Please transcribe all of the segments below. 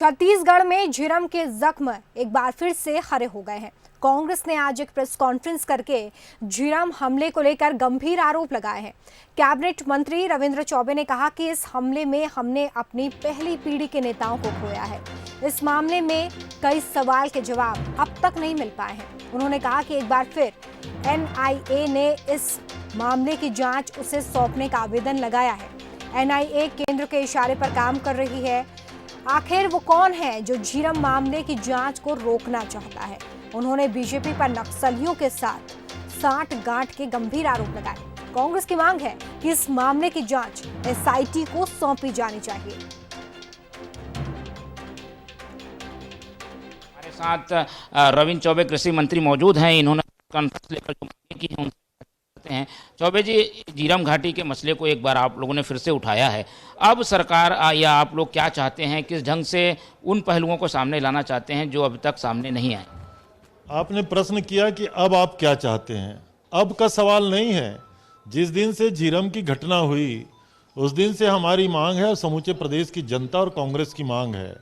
छत्तीसगढ़ में झीरम के जख्म एक बार फिर से खड़े हो गए हैं। कांग्रेस ने आज एक प्रेस कॉन्फ्रेंस करके झीरम हमले को लेकर गंभीर आरोप लगाए हैं। कैबिनेट मंत्री रविंद्र चौबे ने कहा कि इस हमले में हमने अपनी पहली पीढ़ी के नेताओं को खोया है। इस मामले में कई सवाल के जवाब अब तक नहीं मिल पाए हैं। उन्होंने कहा कि एक बार फिर एनआईए ने इस मामले की जांच उसे सौंपने का आवेदन लगाया है। एनआईए केंद्र के इशारे पर काम कर रही है। आखिर वो कौन है जो झीरम मामले की जांच को रोकना चाहता है? उन्होंने बीजेपी पर नक्सलियों के साथ साठ-गांठ के गंभीर आरोप लगाए। कांग्रेस की मांग है कि इस मामले की जांच एसआईटी को सौंपी जानी चाहिए। हमारे साथ रविंद्र चौबे कृषि मंत्री मौजूद हैं। इन्होंने कॉन्फ्रेंस लेकर जो मांगे की है हैं। चौबे जी, झीरम घाटी के मसले को एक बार आप लोगों ने फिर से उठाया है। अब सरकार या आप लोग क्या चाहते हैं, किस ढंग से उन पहलुओं को सामने लाना चाहते हैं जो अभी तक सामने नहीं आए? आपने प्रश्न किया कि अब आप क्या चाहते हैं। अब का सवाल नहीं है। जिस दिन से झीरम की घटना हुई उस दिन से हमारी मांग है और समूचे प्रदेश की जनता और कांग्रेस की मांग है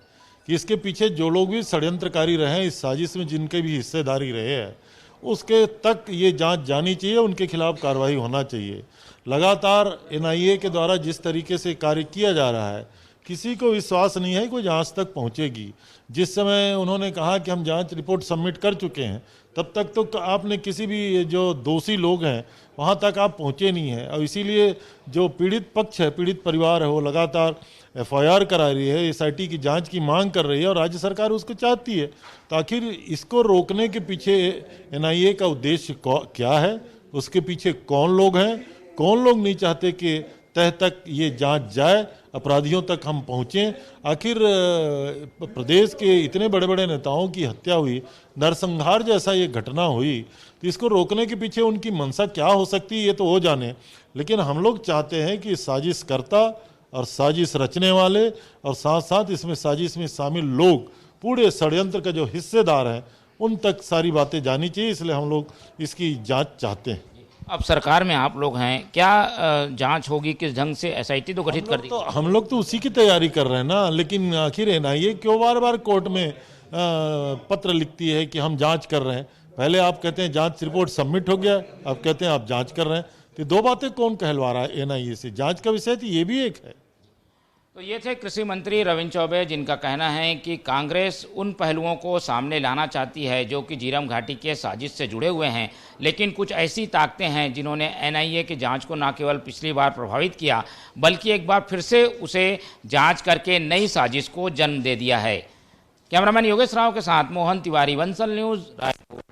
कि इसके पीछे जो लोग भी षड्यंत्रकारी रहे हैं, इस साजिश में जिनके भी हिस्सेदारी रहे हैं, उसके तक ये जांच जानी चाहिए, उनके खिलाफ कार्रवाई होना चाहिए। लगातार एनआईए के द्वारा जिस तरीके से कार्य किया जा रहा है, किसी को विश्वास नहीं है कि जांच तक पहुंचेगी। जिस समय उन्होंने कहा कि हम जांच रिपोर्ट सबमिट कर चुके हैं, तब तक तो आपने किसी भी जो दोषी लोग हैं वहां तक आप पहुंचे नहीं हैं। और इसीलिए जो पीड़ित पक्ष है, पीड़ित परिवार है, वो लगातार एफआईआर करा रही है, एसआईटी की जांच की मांग कर रही है और राज्य सरकार उसको चाहती है। तो आखिर इसको रोकने के पीछे एनआईए का उद्देश्य क्या है, उसके पीछे कौन लोग हैं, कौन लोग नहीं चाहते कि तह तक ये जांच जाए, अपराधियों तक हम पहुँचें। आखिर प्रदेश के इतने बड़े बड़े नेताओं की हत्या हुई, नरसंहार जैसा ये घटना हुई, तो इसको रोकने के पीछे उनकी मंशा क्या हो सकती है ये तो वो जाने। लेकिन हम लोग चाहते हैं कि साजिशकर्ता और साजिश रचने वाले और साथ साथ इसमें साजिश में शामिल लोग, पूरे षड्यंत्र का जो हिस्सेदार हैं, उन तक सारी बातें जानी चाहिए। इसलिए हम लोग इसकी जांच चाहते हैं। अब सरकार में आप लोग हैं, क्या जांच होगी, किस ढंग से? एसआईटी तो गठित कर दी। तो हम लोग तो उसी की तैयारी कर रहे हैं ना। लेकिन आखिर एनआईए क्यों बार बार कोर्ट में पत्र लिखती है कि हम जांच कर रहे हैं? पहले आप कहते हैं जांच रिपोर्ट सबमिट हो गया, अब कहते हैं आप जांच कर रहे हैं। तो दो बातें कौन कहलवा रहा है एनआईए से? जांच का विषय तो ये भी एक है। तो ये थे कृषि मंत्री रविंद्र चौबे, जिनका कहना है कि कांग्रेस उन पहलुओं को सामने लाना चाहती है जो कि झीरम घाटी के साजिश से जुड़े हुए हैं, लेकिन कुछ ऐसी ताकतें हैं जिन्होंने एनआईए की जांच को न केवल पिछली बार प्रभावित किया, बल्कि एक बार फिर से उसे जांच करके नई साजिश को जन्म दे दिया है। कैमरामैन योगेश राव के साथ मोहन तिवारी, बंसल न्यूज़, रायपुर।